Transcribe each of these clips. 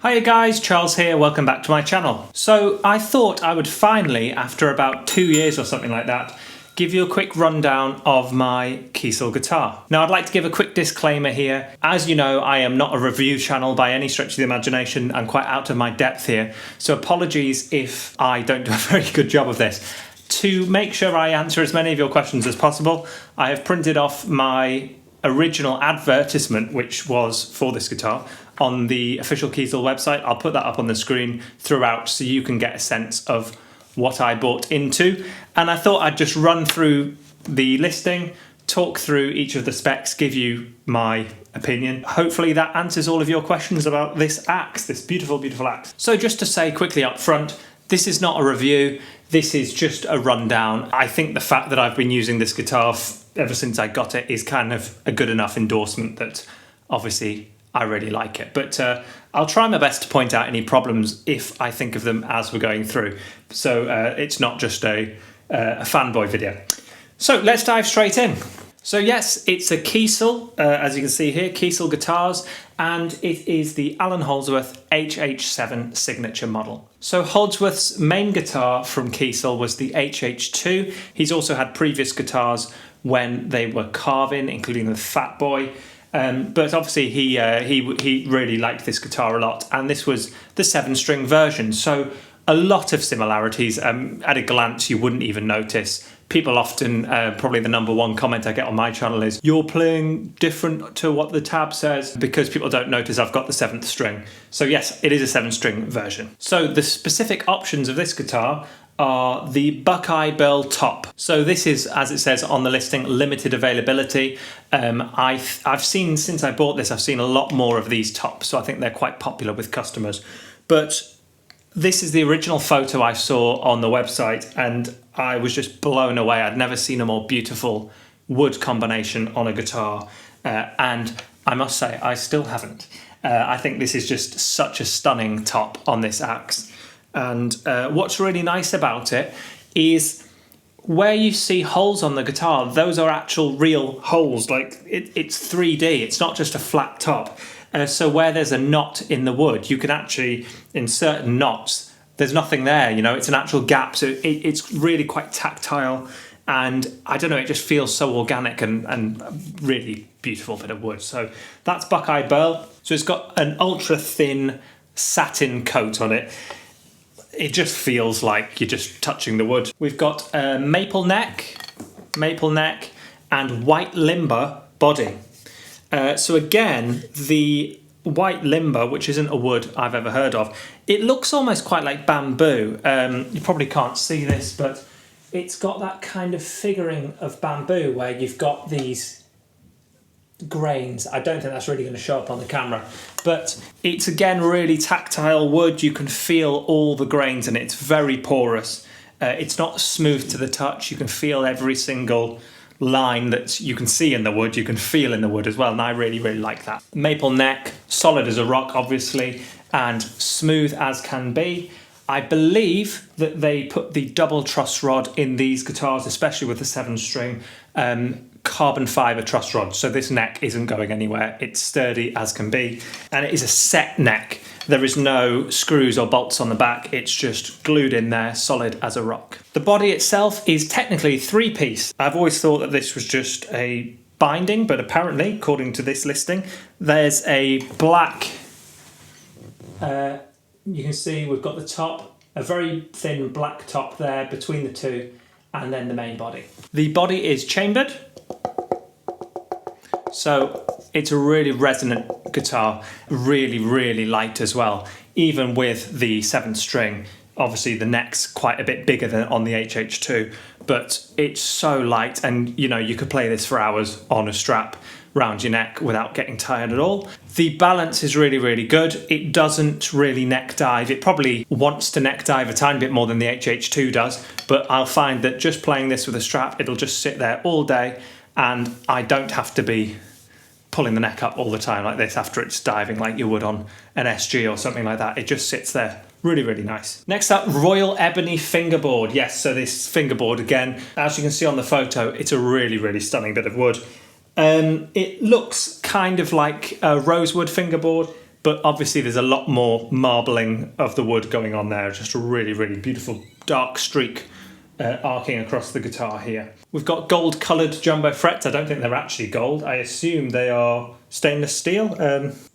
Hiya guys, Charles here, welcome back to my channel. So I thought I would finally, after about 2 years or something like that, give you a quick rundown of my Kiesel guitar. Now I'd like to give a quick disclaimer here. As you know, I am not a review channel by any stretch of the imagination. I'm quite out of my depth here, so apologies if I don't do a very good job of this. To make sure I answer as many of your questions as possible, I have printed off my original advertisement, which was for this guitar, on the official Kiesel website. I'll put that up on the screen throughout so you can get a sense of what I bought into. And I thought I'd just run through the listing, talk through each of the specs, give you my opinion. Hopefully that answers all of your questions about this axe, this beautiful, beautiful axe. So just to say quickly up front, this is not a review, this is just a rundown. I think the fact that I've been using this guitar ever since I got it is kind of a good enough endorsement that obviously I really like it. But I'll try my best to point out any problems if I think of them as we're going through. So it's not just a fanboy video. So let's dive straight in. So yes, it's a Kiesel, as you can see here, Kiesel guitars, and it is the Allan Holdsworth HH7 signature model. So Holdsworth's main guitar from Kiesel was the HH2. He's also had previous guitars when they were Carvin, including the Fat Boy. But obviously he really liked this guitar a lot, and this was the 7-string version. So a lot of similarities. At a glance, you wouldn't even notice. People often, probably the number one comment I get on my channel is, you're playing different to what the tab says, because people don't notice I've got the 7th string. So yes, it is a 7-string version. So the specific options of this guitar are the Buckeye Burl top. So this is, as it says on the listing, limited availability. I've seen, since I bought this, I've seen a lot more of these tops, so I think they're quite popular with customers. But this is the original photo I saw on the website, and I was just blown away. I'd never seen a more beautiful wood combination on a guitar, and I must say, I still haven't. I think this is just such a stunning top on this axe. And what's really nice about it is where you see holes on the guitar, those are actual real holes. Like it's 3D, it's not just a flat top. So where there's a knot in the wood, you can actually insert knots. There's nothing there, you know, it's an actual gap. So it's really quite tactile. And I don't know, it just feels so organic and really beautiful bit of wood. So that's Buckeye Burl. So it's got an ultra thin satin coat on it. It just feels like you're just touching the wood. We've got a maple neck, and white limber body. So again, the white limber, which isn't a wood I've ever heard of, it looks almost quite like bamboo. You probably can't see this, but it's got that kind of figuring of bamboo where you've got these grains. I don't think that's really going to show up on the camera, but it's again really tactile wood. You can feel all the grains and it's very porous. It's not smooth to the touch. You can feel every single line that you can see in the wood, you can feel in the wood as well, and I really, really like that. Maple neck, solid as a rock obviously, and smooth as can be. I believe that they put the double truss rod in these guitars, especially with the 7-string, carbon fibre truss rod, so this neck isn't going anywhere. It's sturdy as can be, and it is a set neck. There is no screws or bolts on the back, it's just glued in there, solid as a rock. The body itself is technically 3-piece. I've always thought that this was just a binding, but apparently, according to this listing, there's a black, you can see we've got the top, a very thin black top there between the two, and then the main body. The body is chambered, so it's a really resonant guitar, really, really light as well. Even with the 7th string, obviously the neck's quite a bit bigger than on the HH2, but it's so light, and you know, you could play this for hours on a strap round your neck without getting tired at all. The balance is really, really good. It doesn't really neck dive. It probably wants to neck dive a tiny bit more than the HH2 does, but I'll find that just playing this with a strap, it'll just sit there all day, and I don't have to be pulling the neck up all the time like this after it's diving like you would on an SG or something like that. It just sits there. Really, really nice. Next up, Royal Ebony fingerboard. Yes, so this fingerboard again, as you can see on the photo, it's a really, really stunning bit of wood. It looks kind of like a rosewood fingerboard, but obviously there's a lot more marbling of the wood going on there. Just a really, really beautiful dark streak arcing across the guitar here. We've got gold coloured jumbo frets. I don't think they're actually gold. I assume they are stainless steel.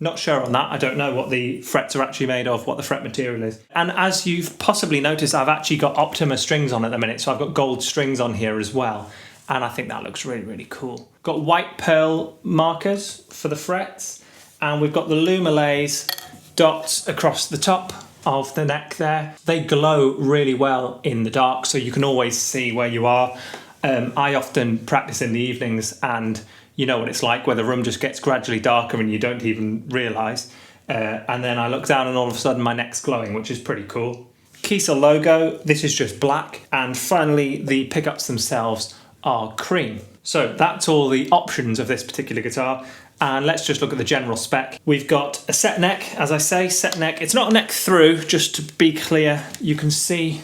Not sure on that. I don't know what the frets are actually made of, what the fret material is. And as you've possibly noticed, I've actually got Optima strings on at the minute, so I've got gold strings on here as well. And I think that looks really, really cool. Got white pearl markers for the frets, and we've got the Lumalays dots across the top of the neck there. They glow really well in the dark, so you can always see where you are. I often practice in the evenings, and you know what it's like where the room just gets gradually darker and you don't even realise. And then I look down and all of a sudden my neck's glowing, which is pretty cool. Kiesel logo, this is just black. And finally, the pickups themselves are cream. So that's all the options of this particular guitar. And let's just look at the general spec. We've got a set neck, as I say, set neck. It's not a neck through, just to be clear. You can see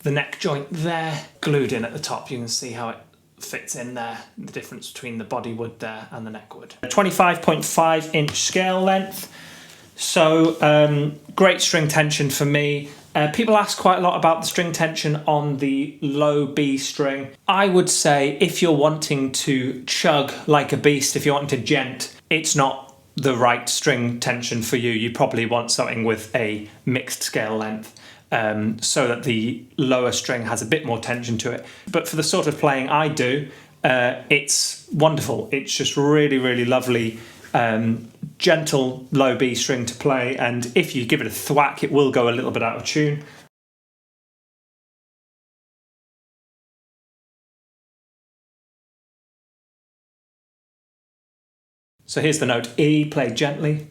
the neck joint there, glued in at the top. You can see how it fits in there, the difference between the body wood there and the neck wood. 25.5 inch scale length. So great string tension for me. People ask quite a lot about the string tension on the low B string. I would say if you're wanting to chug like a beast, if you're wanting to gent, it's not the right string tension for you. You probably want something with a mixed scale length, so that the lower string has a bit more tension to it. But for the sort of playing I do, it's wonderful. It's just really, really lovely, gentle low B string to play, and if you give it a thwack, it will go a little bit out of tune. So here's the note E, played gently.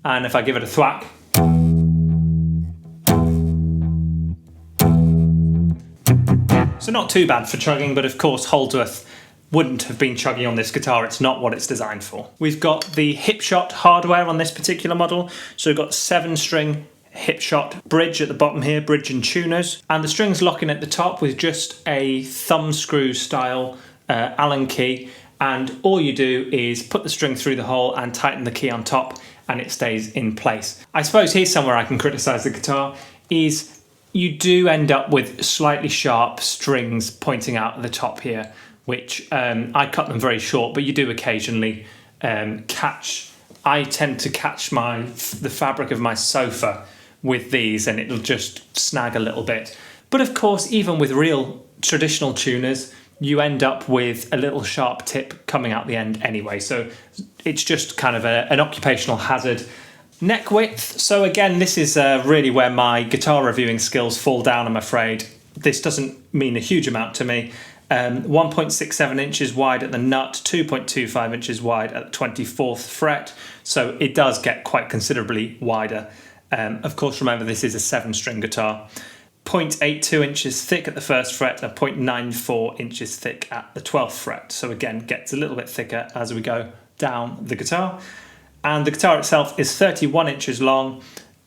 And if I give it a thwack, so not too bad for chugging, but of course Holdsworth wouldn't have been chuggy on this guitar. It's not what it's designed for. We've got the Hipshot hardware on this particular model. So we've got 7-string Hipshot bridge at the bottom here, bridge and tuners. And the strings lock in at the top with just a thumb screw style Allen key. And all you do is put the string through the hole and tighten the key on top, and it stays in place. I suppose here's somewhere I can criticise the guitar, is you do end up with slightly sharp strings pointing out at the top here, which I cut them very short, but you do occasionally catch. I tend to catch the fabric of my sofa with these, and it'll just snag a little bit. But of course, even with real traditional tuners, you end up with a little sharp tip coming out the end anyway. So it's just kind of an occupational hazard. Neck width. So again, this is really where my guitar reviewing skills fall down, I'm afraid. This doesn't mean a huge amount to me. 1.67 inches wide at the nut, 2.25 inches wide at the 24th fret. So it does get quite considerably wider. Of course, remember this is a 7-string guitar. 0.82 inches thick at the 1st fret and 0.94 inches thick at the 12th fret. So again, gets a little bit thicker as we go down the guitar. And the guitar itself is 31 inches long,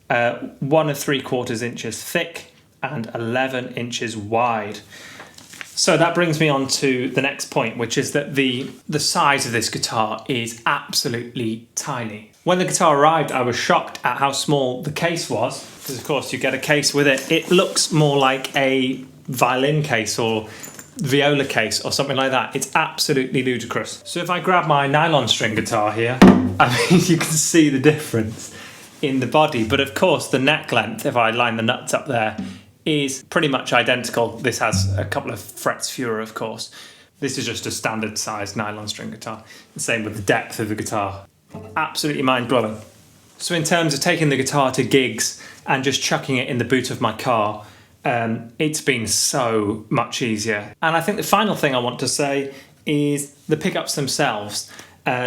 1 3/4 inches thick and 11 inches wide. So that brings me on to the next point, which is that the size of this guitar is absolutely tiny. When the guitar arrived, I was shocked at how small the case was, because of course you get a case with it. It looks more like a violin case or viola case or something like that. It's absolutely ludicrous. So if I grab my nylon string guitar here, I mean, you can see the difference in the body. But of course, the neck length, if I line the nuts up there, is pretty much identical. This has a couple of frets fewer, of course. This is just a standard sized nylon string guitar. The same with the depth of the guitar. Absolutely mind-blowing. So in terms of taking the guitar to gigs and just chucking it in the boot of my car, it's been so much easier. And I think the final thing I want to say is the pickups themselves.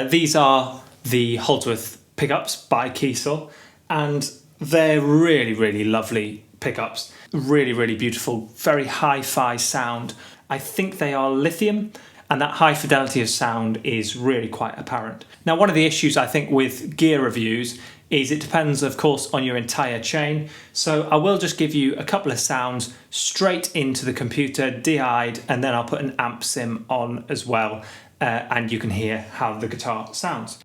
These are the Holdsworth pickups by Kiesel, and they're really, really lovely pickups. Really, really beautiful, very hi-fi sound. I think they are lithium, and that high fidelity of sound is really quite apparent. Now, one of the issues I think with gear reviews is it depends, of course, on your entire chain. So I will just give you a couple of sounds straight into the computer, DI'd, and then I'll put an amp sim on as well, and you can hear how the guitar sounds.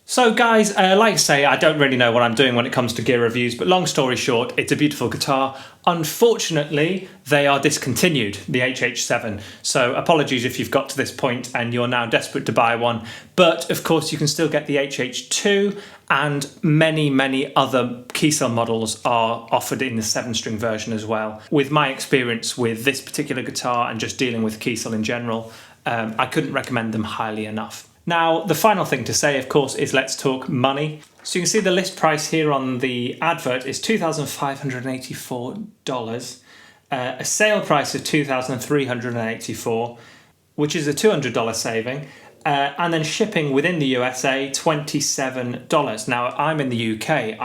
So guys, like I say, I don't really know what I'm doing when it comes to gear reviews, but long story short, it's a beautiful guitar. Unfortunately, they are discontinued, the HH7. So apologies if you've got to this point and you're now desperate to buy one. But of course, you can still get the HH2, and many other Kiesel models are offered in the 7-string version as well. With my experience with this particular guitar and just dealing with Kiesel in general, I couldn't recommend them highly enough. Now, the final thing to say, of course, is let's talk money. So you can see the list price here on the advert is $2,584, a sale price of $2,384, which is a $200 saving, and then shipping within the USA, $27. Now, I'm in the UK.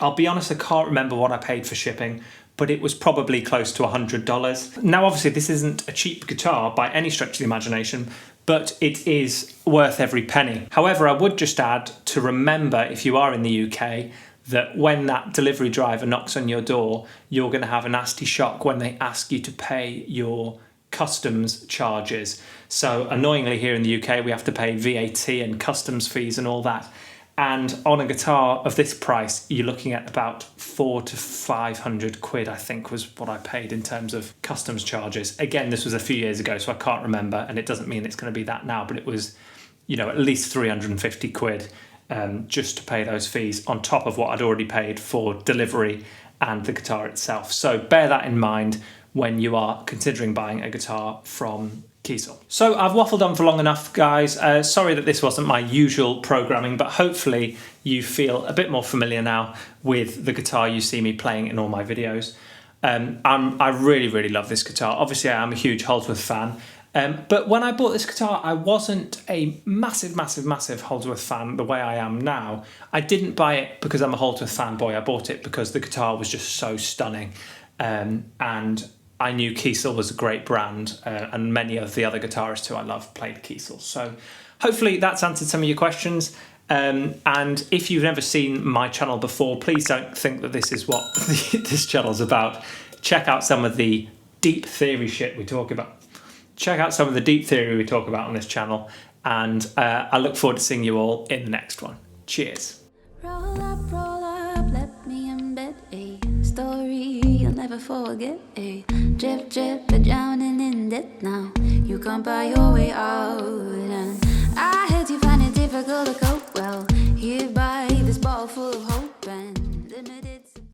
I'll be honest, I can't remember what I paid for shipping, but it was probably close to $100. Now, obviously, this isn't a cheap guitar by any stretch of the imagination, but it is worth every penny. However, I would just add to remember, if you are in the UK, that when that delivery driver knocks on your door, you're going to have a nasty shock when they ask you to pay your customs charges. So annoyingly, here in the UK, we have to pay VAT and customs fees and all that. And on a guitar of this price, you're looking at about 400 to 500 quid, I think, was what I paid in terms of customs charges. Again, this was a few years ago, so I can't remember, and it doesn't mean it's going to be that now, but it was, you know, at least 350 quid just to pay those fees on top of what I'd already paid for delivery and the guitar itself. So bear that in mind when you are considering buying a guitar from Kiesel. So I've waffled on for long enough, guys. Sorry that this wasn't my usual programming, but hopefully you feel a bit more familiar now with the guitar you see me playing in all my videos. I really love this guitar. Obviously, I am a huge Holdsworth fan, but when I bought this guitar, I wasn't a massive Holdsworth fan the way I am now. I didn't buy it because I'm a Holdsworth fanboy. I bought it because the guitar was just so stunning, and I knew Kiesel was a great brand, and many of the other guitarists who I love played Kiesel. So hopefully that's answered some of your questions. And if you've never seen my channel before, please don't think that this is what this channel's about. Check out some of the deep theory shit we talk about. Check out some of the deep theory we talk about on this channel. And I look forward to seeing you all in the next one. Cheers. Roll up, let me embed a story you'll never forget. A drip, you're drowning in debt now. You can't buy your way out, and I heard you find it difficult to